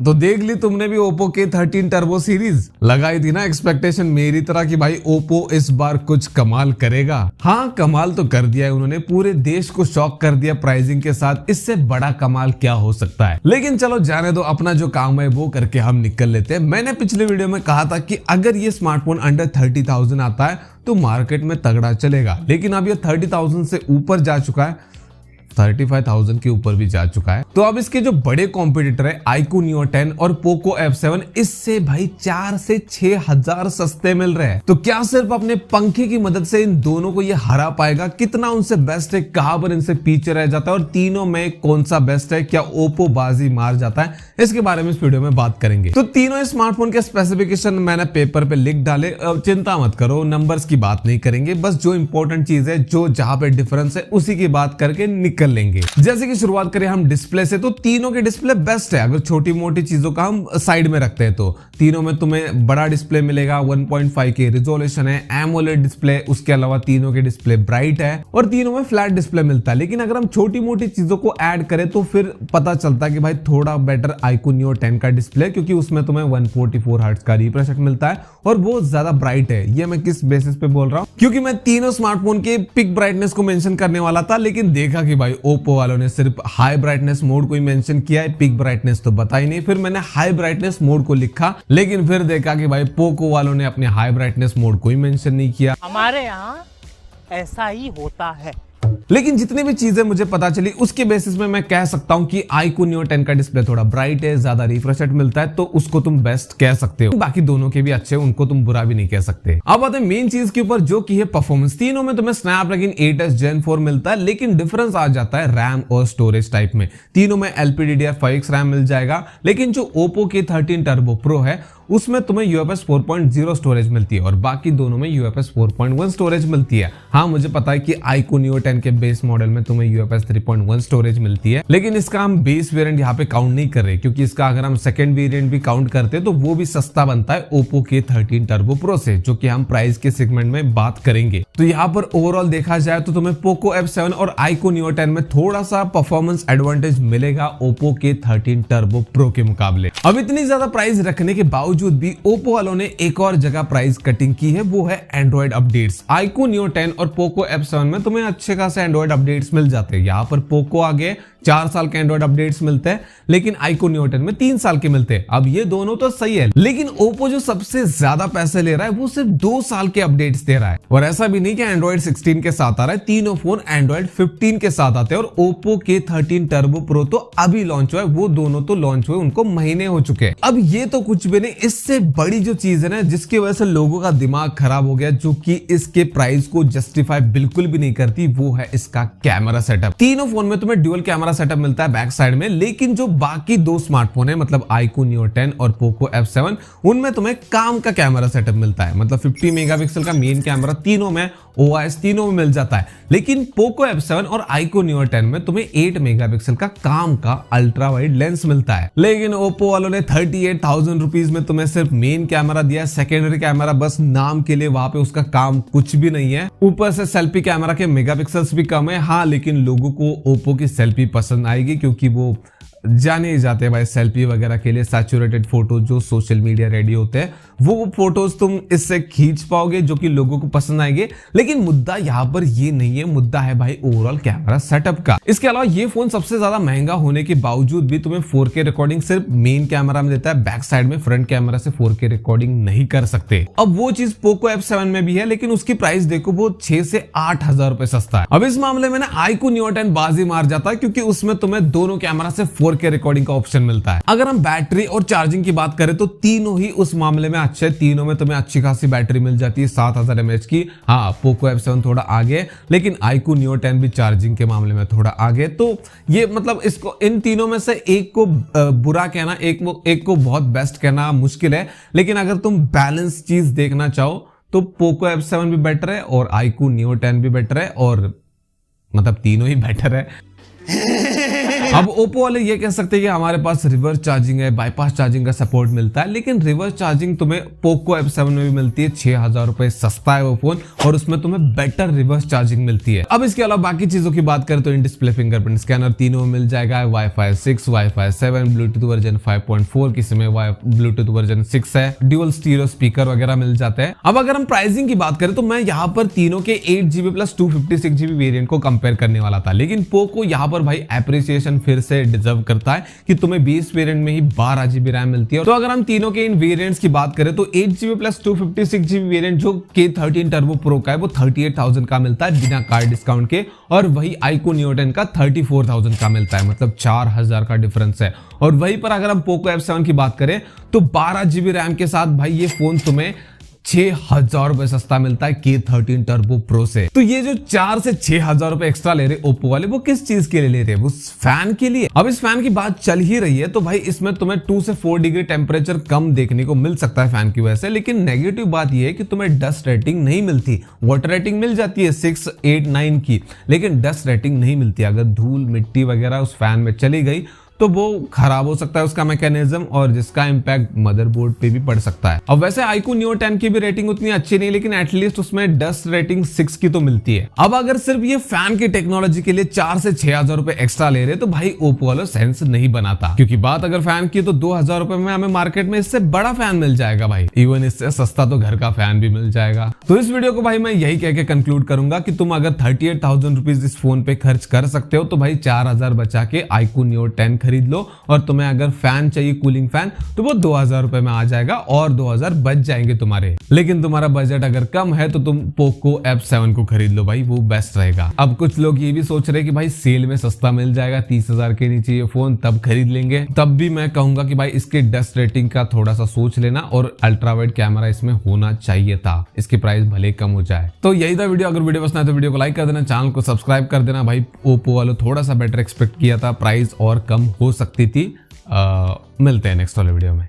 तो देख ली तुमने भी ओप्पो K13 टर्बो सीरीज। लगाई थी ना एक्सपेक्टेशन मेरी तरह कि भाई ओप्पो इस बार कुछ कमाल करेगा। हाँ, कमाल तो कर दिया है उन्होंने, पूरे देश को शॉक कर दिया प्राइसिंग के साथ। इससे बड़ा कमाल क्या हो सकता है। लेकिन चलो जाने दो, अपना जो काम है वो करके हम निकल लेते हैं। मैंने पिछले वीडियो में कहा था कि अगर ये स्मार्टफोन अंडर 30,000 आता है तो मार्केट में तगड़ा चलेगा, लेकिन अब ये 30,000 से ऊपर जा चुका है, 35,000 के ऊपर भी जा चुका है। तो अब इसके जो बड़े कॉम्पिटिटर है iQOO Neo 10 और Poco F7, इससे भाई 4 से 6,000 सस्ते मिल रहे हैं। तो क्या सिर्फ अपने पंखे की मदद से इन दोनों को ये हरा पाएगा? कितना उनसे बेस्ट है, कहां पर इनसे पीछे रह जाता है और तीनों में कौन सा बेस्ट है? क्या ओप्पो बाजी मार जाता है? इसके बारे में इस वीडियो में बात करेंगे। तो तीनों स्मार्टफोन के स्पेसिफिकेशन मैंने पेपर पे लिख डाले। चिंता मत करो, नंबर्स की बात नहीं करेंगे, बस जो इंपॉर्टेंट चीज है, जो जहां पे डिफरेंस है उसी की बात करके निकल लेंगे। जैसे कि शुरुआत करें हम डिस्प्ले से, तो तीनों के डिस्प्ले बेस्ट है। अगर छोटी मोटी चीजों का हम साइड में रखते हैं तो तीनों में तुम्हें बड़ा डिस्प्ले मिलेगा, 1.5 के रिजोल्यूशन है, एमोलेड डिस्प्ले, उसके अलावा तीनों के डिस्प्ले ब्राइट है और तीनों में फ्लैट डिस्प्ले मिलता है। लेकिन अगर हम छोटी मोटी चीजों को ऐड करें तो फिर पता चलता है कि भाई थोड़ा बेटर iQOO Neo 10 का डिस्प्ले, क्योंकि उसमें तुम्हें 144 हर्ट्ज का रिफ्रेश रेट मिलता है और वो ज्यादा ब्राइट है। ये मैं किस बेसिस पे बोल रहा हूँ, क्योंकि मैं तीनों स्मार्टफोन के पिक ब्राइटनेस को मेंशन करने वाला था, लेकिन देखा कि भाई ओप्पो वालों ने सिर्फ हाई ब्राइटनेस मोड को ही मेंशन किया है, पिक ब्राइटनेस तो बता ही नहीं। फिर मैंने हाई ब्राइटनेस मोड को लिखा, लेकिन फिर देखा कि भाई पोको वालों ने अपने हाई ब्राइटनेस मोड को ही मेंशन नहीं किया। हमारे यहाँ ऐसा ही होता है। लेकिन जितनी भी चीजें मुझे पता चली उसके बेसिस में मैं कह सकता हूं कि iQOO Neo 10 का डिस्प्ले थोड़ा ब्राइट है, ज्यादा रिफ्रेश रेट मिलता है, तो उसको तुम बेस्ट कह सकते हो। बाकी दोनों के भी अच्छे, उनको तुम बुरा भी नहीं कह सकते। अब आते हैं मेन चीज के ऊपर, जो कि है परफॉर्मेंस। तीनों में तुम्हें स्नैपड्रैगन 8s Gen 4 मिलता है, लेकिन डिफरेंस आ जाता है रैम और स्टोरेज टाइप में। तीनों में LPDDR5X रैम मिल जाएगा, लेकिन जो ओप्पो K13 टर्बो प्रो है उसमें तुम्हें UFS 4.0 स्टोरेज मिलती है और बाकी दोनों में UFS 4.1 स्टोरेज मिलती है। हाँ, मुझे पता है कि iQOO Neo 10 के बेस मॉडल में तुम्हें UFS 3.1 स्टोरेज मिलती है, लेकिन इसका हम बेस वेरिएंट यहाँ पे काउंट नहीं कर रहे, क्योंकि इसका अगर हम सेकंड वेरिएंट भी काउंट करते हैं तो वो भी सस्ता बनता है ओप्पो K13 टर्बो प्रो से, जो कि हम प्राइस के सेगमेंट में बात करेंगे। तो यहाँ पर ओवरऑल देखा जाए तो तुम्हें Poco F7 और iQOO Neo 10 में थोड़ा सा परफॉर्मेंस एडवांटेज मिलेगा ओप्पो K13 टर्बो प्रो के मुकाबले। अब इतनी ज्यादा प्राइस रखने के बावजूद भी ओप्पो वालों ने एक और जगह प्राइस कटिंग की है, वो है एंड्रॉइड अपडेट्स। iQOO Neo 10 और Poco F7 में तुम्हें अच्छे खासे एंड्रॉइड अपडेट्स मिल जाते हैं। यहाँ पर पोको आगे 4 साल के एंड्रॉइड अपडेट्स मिलते हैं, लेकिन iQOO Neo 10 में 3 साल के मिलते हैं। अब ये दोनों तो सही है, लेकिन ओप्पो जो सबसे ज्यादा पैसे ले रहा है वो सिर्फ 2 साल के अपडेट्स दे रहा है। और ऐसा भी नहीं कि एंड्रॉइड 16 के साथ आ रहा है, तीनों फोन एंड्रॉइड 15 के साथ आते हैं। और ओप्पो K13 टर्बो प्रो तो अभी लॉन्च हुआ है, वो दोनों तो लॉन्च हुए उनको महीने हो चुके हैं। अब ये तो कुछ भी नहीं, इससे बड़ी जो चीज है ना जिसकी वजह से लोगों का दिमाग खराब हो गया, जो कि इसके प्राइस को जस्टिफाई बिल्कुल भी नहीं करती, वो है इसका कैमरा सेटअप। तीनों फोन में तुम्हें ड्यूअल कैमरा सेटअप मिलता है बैक साइड में, लेकिन जो बाकी 2 स्मार्टफोन है, मतलब iQOO Neo 10 और Poco F7, उनमें तुम्हें काम का कैमरा सेटअप मिलता है। मतलब 50 मेगापिक्सल का मेन कैमरा तीनों में, OIS तीनों में मिल जाता है। लेकिन Poco F7 और iQOO Neo 10 में तुम्हें 8 मेगापिक्सल का काम का अल्ट्रा वाइड लेंस मिलता है। लेकिन ओप्पो वालों ने 38,000 रुपीज में तुम्हें सिर्फ मेन कैमरा दिया, सेकेंडरी कैमरा बस नाम के लिए, वहां पे उसका काम कुछ भी नहीं है। ऊपर से सेल्फी कैमरा के मेगापिक्सल्स भी कम है। हाँ, लेकिन लोगों को ओप्पो की सेल्फी पसंद आएगी, क्योंकि वो जाने ही जाते हैं भाई सेल्फी वगैरह के लिए। सैचुरेटेड फोटो जो सोशल मीडिया रेडी होते हैं, वो फोटोज तुम इससे खींच पाओगे, जो कि लोगों को पसंद आएंगे। लेकिन मुद्दा यहाँ पर ये नहीं है, मुद्दा है भाई ओवरऑल कैमरा सेटअप का। इसके अलावा ये फोन सबसे ज्यादा महंगा होने के बावजूद भी तुम्हें 4K रिकॉर्डिंग सिर्फ मेन कैमरा में देता है, बैक साइड में फ्रंट कैमरा से 4K रिकॉर्डिंग नहीं कर सकते। अब वो चीज Poco F7 में भी है, लेकिन उसकी प्राइस देखो वो 6 से 8,000 रुपए सस्ता है। अब इस मामले में ना iQOO Neo 10 बाजी मार जाता है, क्योंकि उसमें तुम्हें दोनों कैमरा से 4K रिकॉर्डिंग का ऑप्शन मिलता है। अगर हम बैटरी और चार्जिंग की बात करें तो तीनों ही उस मामले में अच्छे, तीनों में तुम्हें अच्छी खासी बैटरी मिल जाती है 7000 mAh की। हाँ, Poco F7 थोड़ा आगे, लेकिन iQOO Neo 10 भी चार्जिंग के मामले में थोड़ा आगे। तो ये मतलब इसको, इन तीनों में से एक को बुरा कहना, एक को बहुत बेस्ट कहना मुश्किल है। लेकिन अगर तुम बैलेंस चीज देखना चाहो तो Poco F7 भी बेटर है और iQOO Neo 10 भी बेटर है, और मतलब तीनों ही बेटर है। अब ओप्पो वाले ये कह सकते हैं कि हमारे पास रिवर्स चार्जिंग है, बाईपास चार्जिंग का सपोर्ट मिलता है, लेकिन रिवर्स चार्जिंग तुम्हें पोको F7 में भी मिलती है। 6000 रुपए सस्ता है वो फोन और उसमें तुम्हें बेटर रिवर्स चार्जिंग मिलती है। अब इसके अलावा बाकी चीजों की बात करें तो इन डिस्प्ले फिंगरप्रिंट स्कैनर तीनों में मिल जाएगा। वाईफाई 6, वाईफाई 7, ब्लूटूथ वर्जन 5.4, किसी में ब्लूटूथ वर्जन 6 है, ड्यूअल स्टीरियो स्पीकर वगैरह मिल जाते हैं। अब अगर हम प्राइसिंग की बात करें तो मैं यहाँ पर तीनों के 8GB प्लस 256GB वेरिएंट को कंपेयर करने वाला था, लेकिन पोको यहाँ पर भाई एप्रिसिएशन फिर से डिजर्व करता है कि तुम्हें 20 वेरिएंट में ही 12GB रैम मिलती है। तो अगर हम तीनों के इन वेरिएंट्स की बात करें तो 8GB प्लस 256GB वेरिएंट जो K13 टर्बो प्रो का है वो 38,000 का मिलता है बिना कार्ड डिस्काउंट के, और वही iQOO Neo 10 का 34,000 का मिलता है, मतलब 4000 का डिफरेंस है। और वहीं पर अगर हम पोको F7 की बात करें तो 12GB रैम के साथ भाई ये फोन तुम्हें 6000 रुपए सस्ता मिलता है K13 टर्बो प्रो से। तो ये जो 4 से 6000 रुपए एक्स्ट्रा ले रहे ओप्पो वाले, वो किस चीज के लिए ले रहे हैं? वो फैन के लिए। अब इस फैन की बात चल ही रही है तो भाई इसमें तुम्हें 2 से 4 डिग्री टेम्परेचर कम देखने को मिल सकता है फैन की वजह से, लेकिन नेगेटिव बात यह है कि तुम्हें डस्ट रेटिंग नहीं मिलती। वाटर रेटिंग मिल जाती है 6, 8, 9 की, लेकिन डस्ट रेटिंग नहीं मिलती। अगर धूल मिट्टी वगैरह उस फैन में चली गई तो वो खराब हो सकता है उसका मैकेनिज्म, और जिसका इंपैक्ट मदरबोर्ड पे भी पड़ सकता है। अब वैसे iQOO Neo 10 की भी रेटिंग उतनी अच्छी नहीं, लेकिन एटलीस्ट उसमें डस्ट रेटिंग 6 की तो मिलती है। अब अगर सिर्फ ये फैन की टेक्नोलॉजी के लिए 4 से 6000 रुपए एक्स्ट्रा ले रहे तो भाई ओप्पो वाला सेंस नहीं बनाता, क्योंकि बात अगर फैन की तो 2000 रुपए में हमें मार्केट में इससे बड़ा फैन मिल जाएगा भाई, इवन इससे सस्ता तो घर का फैन भी मिल जाएगा। तो इस वीडियो को भाई मैं यही कह के कंक्लूड करूंगा कि तुम अगर 38,000 रुपीज इस फोन पे खर्च कर सकते हो तो भाई 4000 बचा के iQOO Neo 10 खरीद लो, और तुम्हें अगर फैन चाहिए कूलिंग फैन तो वो 2000 रुपए में आ जाएगा और 2000 बच जाएंगे तुम्हारे। लेकिन तुम्हारा बजट अगर कम है तो तुम पोको F7 को खरीद लो भाई, वो बेस्ट रहेगा। अब कुछ लोग ये भी सोच रहे कि भाई सेल में सस्ता मिल जाएगा 30,000 के नीचे ये फोन, तब खरीद लेंगे। तब भी मैं कहूंगा कि भाई इसके डस्ट रेटिंग का थोड़ा सा सोच लेना, और अल्ट्रा वाइड कैमरा इसमें होना चाहिए था, इसकी प्राइस भले कम हो जाए। तो यही था वीडियो। अगर वीडियो पसंद आए तो वीडियो को लाइक कर देना, चैनल को सब्सक्राइब कर देना। भाई ओप्पो वालों थोड़ा सा बेटर एक्सपेक्ट किया था, प्राइस और कम हो सकती थी। मिलते हैं नेक्स्ट वाले वीडियो में।